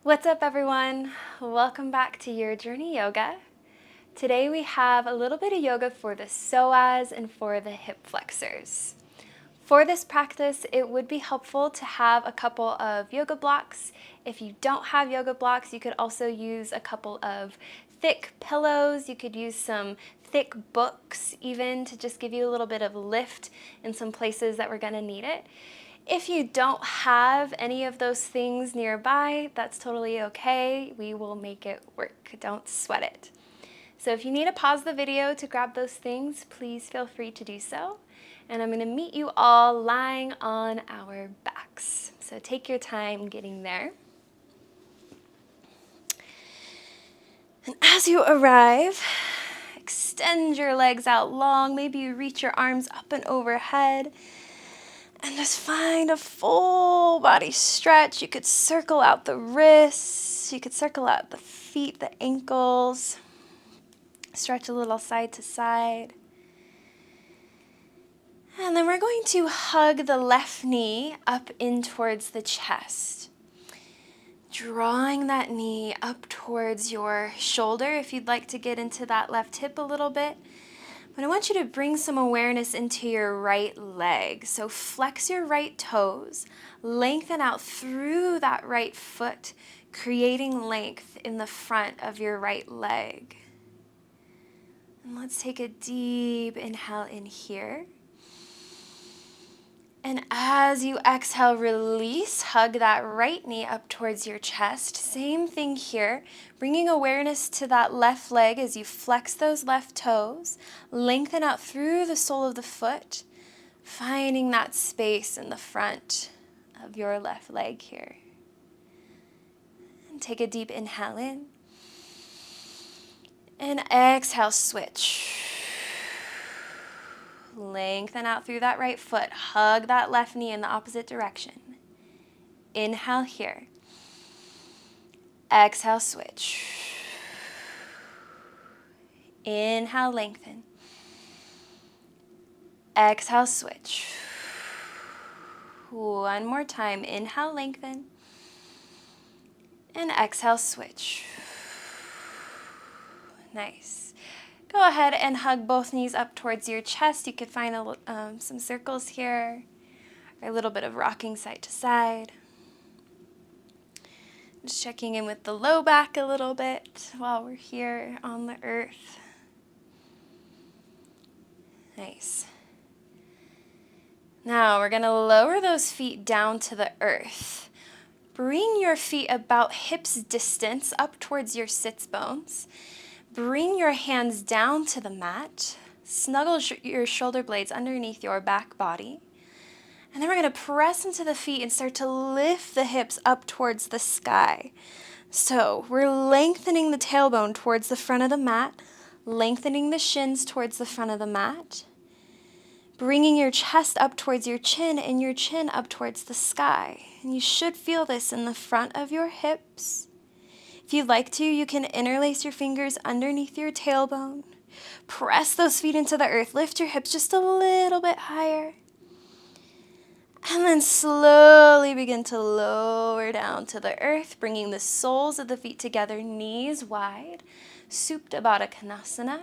What's up, everyone? Welcome back to Your Journey Yoga. Today we have a little bit of yoga for the psoas and for the hip flexors. For this practice, it would be helpful to have a couple of yoga blocks. If you don't have yoga blocks, you could also use a couple of thick pillows. You could use some thick books even to just give you a little bit of lift in some places that we're going to need it. If you don't have any of those things nearby, that's totally okay. We will make it work. Don't sweat it. So if you need to pause the video to grab those things, please feel free to do so. And I'm going to meet you all lying on our backs. So take your time getting there. And as you arrive, extend your legs out long. Maybe you reach your arms up and overhead. And just find a full body stretch. You could circle out the wrists. You could circle out the feet, the ankles. Stretch a little side to side. And then we're going to hug the left knee up in towards the chest. Drawing that knee up towards your shoulder if you'd like to get into that left hip a little bit. But I want you to bring some awareness into your right leg. So flex your right toes, lengthen out through that right foot, creating length in the front of your right leg. And let's take a deep inhale in here. And as you exhale, release, hug that right knee up towards your chest. Same thing here, bringing awareness to that left leg as you flex those left toes, lengthen out through the sole of the foot, finding that space in the front of your left leg here. And take a deep inhale in. And exhale, switch. Lengthen out through that right foot. Hug that left knee in the opposite direction. Inhale here. Exhale, switch. Inhale, lengthen. Exhale, switch. One more time. Inhale, lengthen. And exhale, switch. Nice. Go ahead and hug both knees up towards your chest. You could find some circles here, or a little bit of rocking side to side. Just checking in with the low back a little bit while we're here on the earth. Nice. Now we're going to lower those feet down to the earth. Bring your feet about hips distance up towards your sits bones. Bring your hands down to the mat. Snuggle your shoulder blades underneath your back body. And then we're going to press into the feet and start to lift the hips up towards the sky. So we're lengthening the tailbone towards the front of the mat, lengthening the shins towards the front of the mat, bringing your chest up towards your chin and your chin up towards the sky. And you should feel this in the front of your hips. If you'd like to, you can interlace your fingers underneath your tailbone. Press those feet into the earth. Lift your hips just a little bit higher. And then slowly begin to lower down to the earth, bringing the soles of the feet together, knees wide. Supta Baddha Konasana.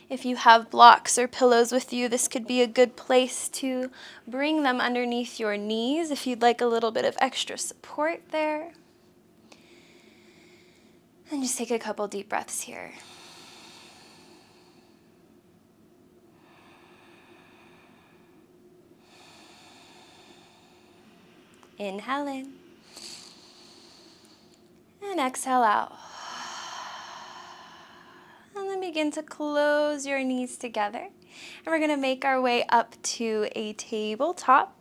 If you have blocks or pillows with you, this could be a good place to bring them underneath your knees if you'd like a little bit of extra support there. And just take a couple deep breaths here. Inhale in. And exhale out. And then begin to close your knees together. And we're going to make our way up to a tabletop.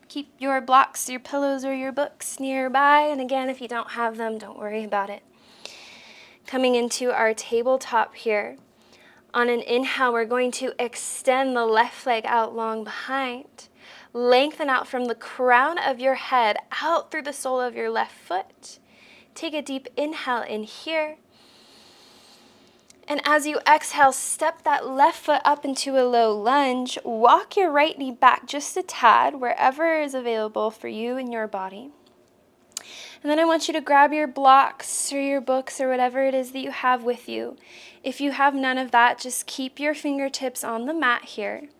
Keep your blocks, your pillows, or your books nearby. And again, if you don't have them, don't worry about it. Coming into our tabletop here. On an inhale, we're going to extend the left leg out long behind. Lengthen out from the crown of your head out through the sole of your left foot. Take a deep inhale in here. And as you exhale, step that left foot up into a low lunge. Walk your right knee back just a tad, wherever is available for you in your body. And then I want you to grab your blocks or your books or whatever it is that you have with you. If you have none of that, just keep your fingertips on the mat here.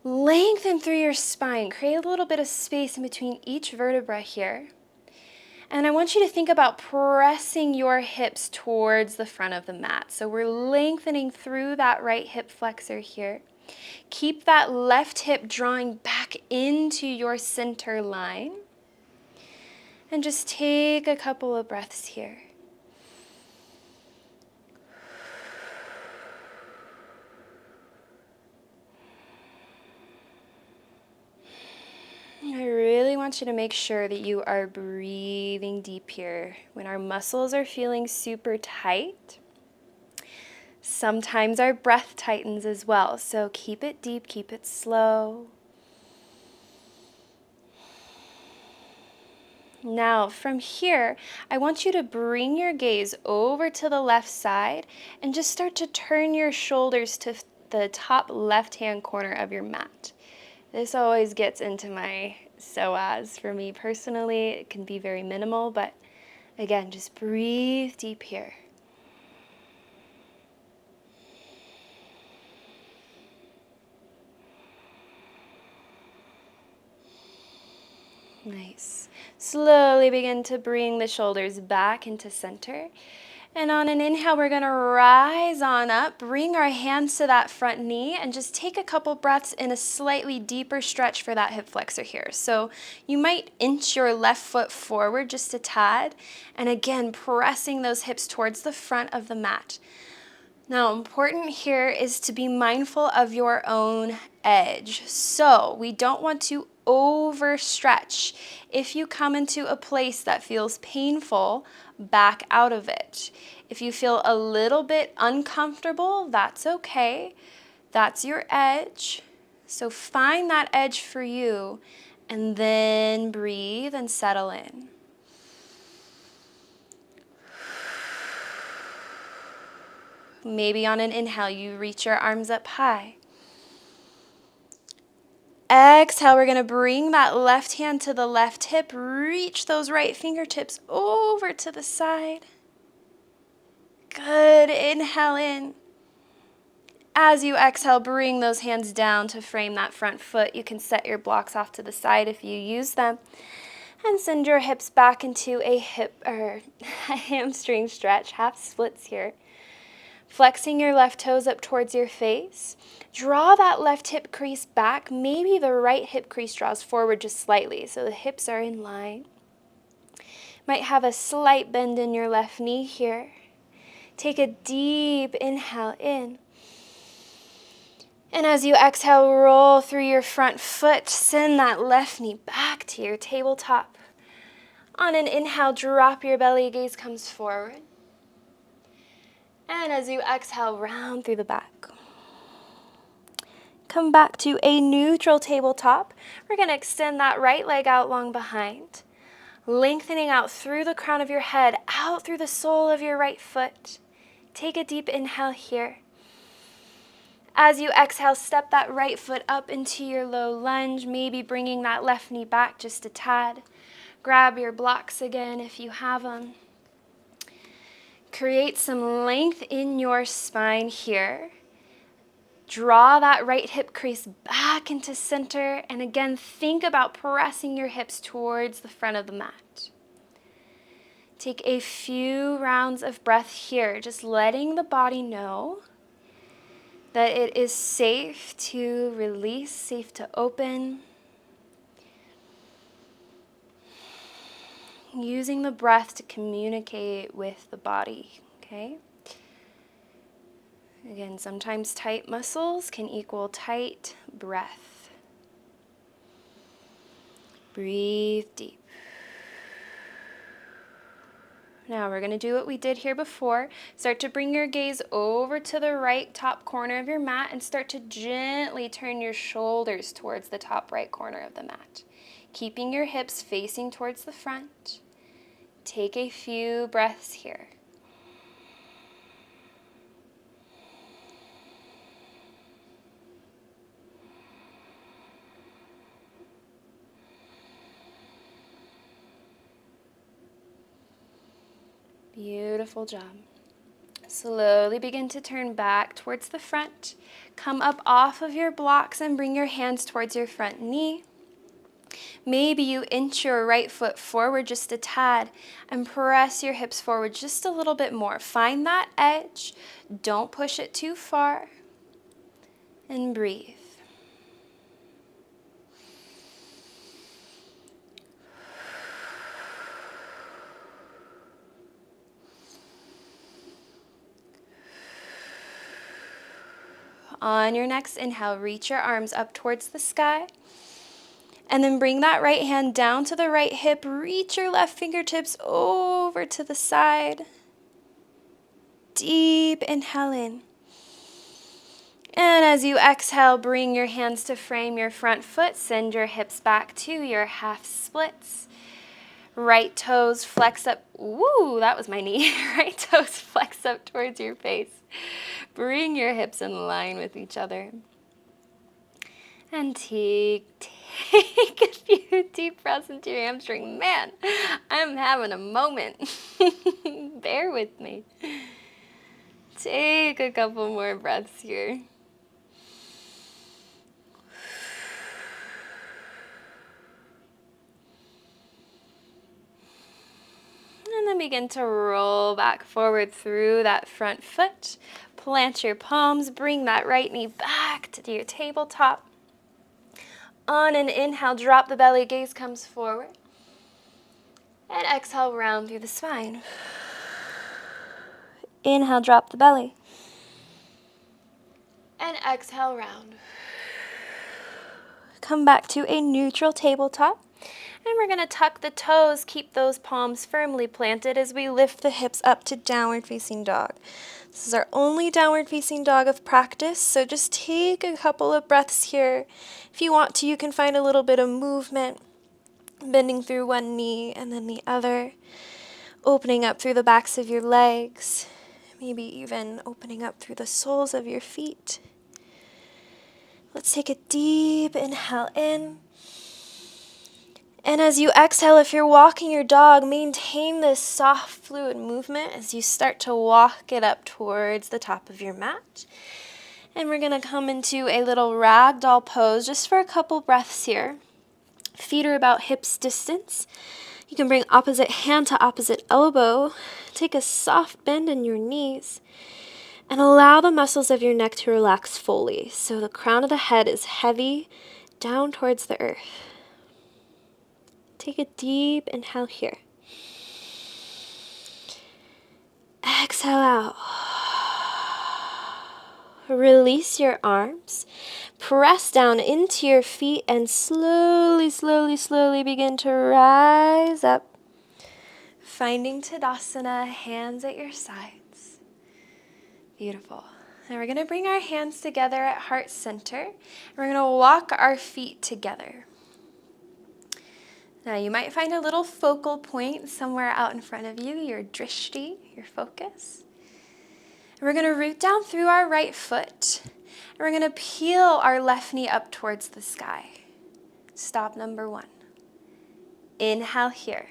Lengthen through your spine. Create a little bit of space in between each vertebra here. And I want you to think about pressing your hips towards the front of the mat. So we're lengthening through that right hip flexor here. Keep that left hip drawing back into your center line. And just take a couple of breaths here. I really want you to make sure that you are breathing deep here. When our muscles are feeling super tight, sometimes our breath tightens as well. So keep it deep, keep it slow. Now, from here, I want you to bring your gaze over to the left side and just start to turn your shoulders to the top left-hand corner of your mat. This always gets into my psoas for me personally. It can be very minimal, but again, just breathe deep here. Nice. Slowly begin to bring the shoulders back into center. And on an inhale, we're going to rise on up, bring our hands to that front knee, and just take a couple breaths in a slightly deeper stretch for that hip flexor here. So you might inch your left foot forward just a tad, and again, pressing those hips towards the front of the mat. Now, important here is to be mindful of your own edge. So we don't want to overstretch. If you come into a place that feels painful, back out of it. If you feel a little bit uncomfortable, that's okay. That's your edge. So find that edge for you and then breathe and settle in. Maybe on an inhale, you reach your arms up high. Exhale, we're going to bring that left hand to the left hip. Reach those right fingertips over to the side. Good. Inhale in. As you exhale, bring those hands down to frame that front foot. You can set your blocks off to the side if you use them. And send your hips back into a hamstring stretch, half splits here. Flexing your left toes up towards your face. Draw that left hip crease back. Maybe the right hip crease draws forward just slightly, so the hips are in line. Might have a slight bend in your left knee here. Take a deep inhale in. And as you exhale, roll through your front foot. Send that left knee back to your tabletop. On an inhale, drop your belly, gaze comes forward. And as you exhale, round through the back. Come back to a neutral tabletop. We're going to extend that right leg out long behind. Lengthening out through the crown of your head, out through the sole of your right foot. Take a deep inhale here. As you exhale, step that right foot up into your low lunge, maybe bringing that left knee back just a tad. Grab your blocks again if you have them. Create some length in your spine here. Draw that right hip crease back into center, and again, think about pressing your hips towards the front of the mat. Take a few rounds of breath here, just letting the body know that it is safe to release, safe to open. Using the breath to communicate with the body, okay? Again, sometimes tight muscles can equal tight breath. Breathe deep. Now we're going to do what we did here before. Start to bring your gaze over to the right top corner of your mat and start to gently turn your shoulders towards the top right corner of the mat. Keeping your hips facing towards the front. Take a few breaths here. Beautiful job. Slowly begin to turn back towards the front. Come up off of your blocks and bring your hands towards your front knee. Maybe you inch your right foot forward just a tad and press your hips forward just a little bit more. Find that edge. Don't push it too far. And breathe. On your next inhale, reach your arms up towards the sky. And then bring that right hand down to the right hip. Reach your left fingertips over to the side. Deep inhale in. And as you exhale, bring your hands to frame your front foot. Send your hips back to your half splits. Right toes flex up. Ooh, that was my knee. Right toes flex up towards your face. Bring your hips in line with each other. And take a few deep breaths into your hamstring. Man, I'm having a moment. Bear with me. Take a couple more breaths here. And then begin to roll back forward through that front foot. Plant your palms. Bring that right knee back to your tabletop. On an inhale, drop the belly, gaze comes forward. And exhale, round through the spine. Inhale, drop the belly. And exhale, round. Come back to a neutral tabletop. And we're going to tuck the toes, keep those palms firmly planted as we lift the hips up to downward facing dog. This is our only downward facing dog of practice, so just take a couple of breaths here. If you want to, you can find a little bit of movement, bending through one knee and then the other, opening up through the backs of your legs, maybe even opening up through the soles of your feet. Let's take a deep inhale in. And as you exhale, if you're walking your dog, maintain this soft, fluid movement as you start to walk it up towards the top of your mat. And we're going to come into a little ragdoll pose just for a couple breaths here. Feet are about hips distance. You can bring opposite hand to opposite elbow. Take a soft bend in your knees. And allow the muscles of your neck to relax fully. So the crown of the head is heavy down towards the earth. Take a deep inhale here. Exhale out. Release your arms. Press down into your feet and slowly, slowly, slowly begin to rise up. Finding Tadasana, hands at your sides. Beautiful. Now we're going to bring our hands together at heart center. And we're going to walk our feet together. Now you might find a little focal point somewhere out in front of you, your drishti, your focus. And we're going to root down through our right foot. And we're going to peel our left knee up towards the sky. Stop number 1. Inhale here.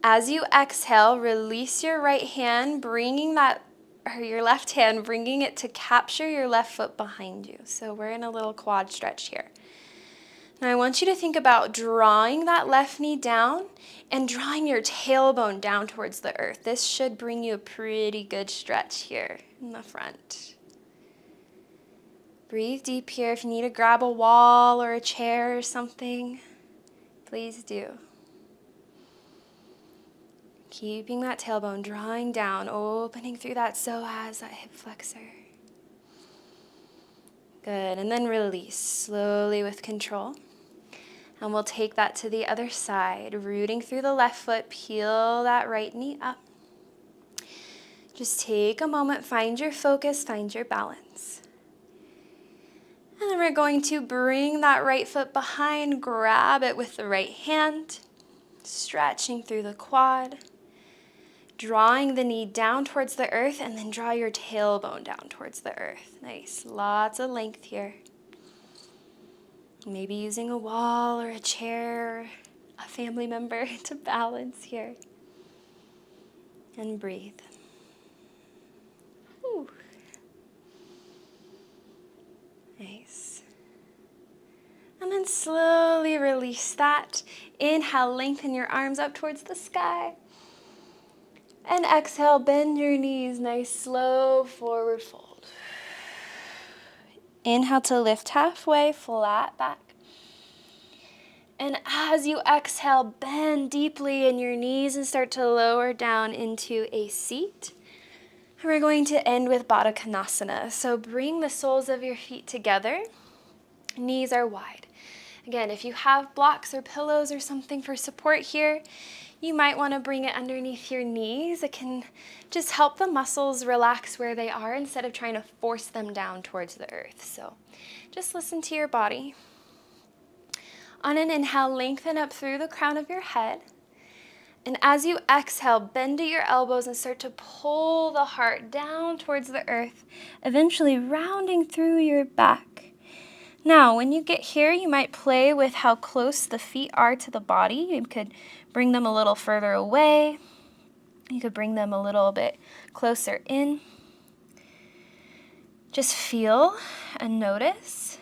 As you exhale, release your right hand, your left hand, bringing it to capture your left foot behind you. So we're in a little quad stretch here. Now I want you to think about drawing that left knee down and drawing your tailbone down towards the earth. This should bring you a pretty good stretch here in the front. Breathe deep here. If you need to grab a wall or a chair or something, please do. Keeping that tailbone, drawing down, opening through that psoas, that hip flexor. Good, and then release slowly with control. And we'll take that to the other side, rooting through the left foot, peel that right knee up. Just take a moment, find your focus, find your balance. And then we're going to bring that right foot behind, grab it with the right hand, stretching through the quad, drawing the knee down towards the earth, and then draw your tailbone down towards the earth. Nice, lots of length here. Maybe using a wall or a chair, a family member to balance here. And breathe. Whew. Nice. And then slowly release that. Inhale, lengthen your arms up towards the sky. And exhale, bend your knees, nice slow forward fold. Inhale to lift halfway, flat back. And as you exhale, bend deeply in your knees and start to lower down into a seat. And we're going to end with Baddha Konasana. So bring the soles of your feet together. Knees are wide. Again, if you have blocks or pillows or something for support here, you might want to bring it underneath your knees. It can just help the muscles relax where they are instead of trying to force them down towards the earth. So just listen to your body. On an inhale, lengthen up through the crown of your head. And as you exhale, bend at your elbows and start to pull the heart down towards the earth, eventually rounding through your back. Now, when you get here, you might play with how close the feet are to the body. You could bring them a little further away. You could bring them a little bit closer in. Just feel and notice.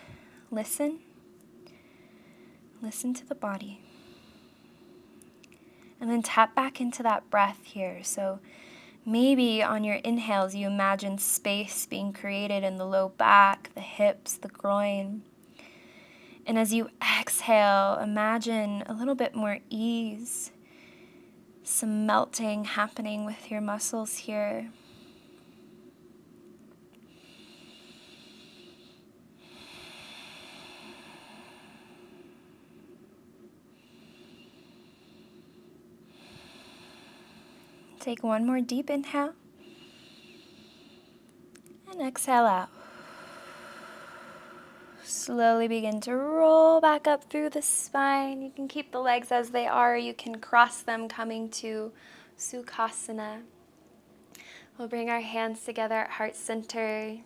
Listen. Listen to the body. And then tap back into that breath here. So maybe on your inhales, you imagine space being created in the low back, the hips, the groin. And as you exhale, imagine a little bit more ease, some melting happening with your muscles here. Take one more deep inhale and exhale out. Slowly begin to roll back up through the spine. You can keep the legs as they are. You can cross them coming to Sukhasana. We'll bring our hands together at heart center.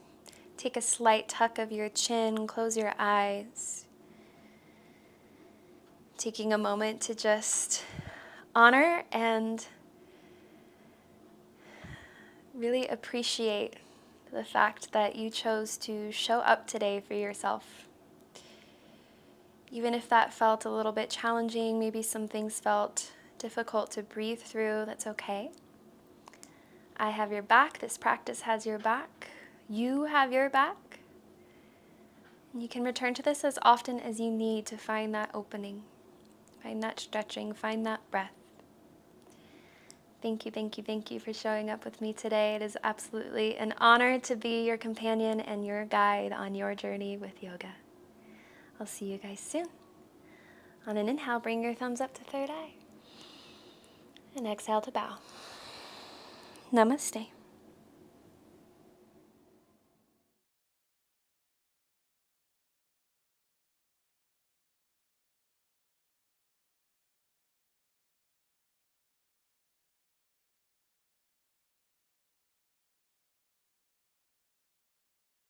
Take a slight tuck of your chin. Close your eyes. Taking a moment to just honor and really appreciate the fact that you chose to show up today for yourself. Even if that felt a little bit challenging, maybe some things felt difficult to breathe through, that's okay. I have your back. This practice has your back. You have your back. And you can return to this as often as you need to find that opening, find that stretching, find that breath. Thank you, thank you, thank you for showing up with me today. It is absolutely an honor to be your companion and your guide on your journey with yoga. I'll see you guys soon. On an inhale, bring your thumbs up to third eye. And exhale to bow. Namaste.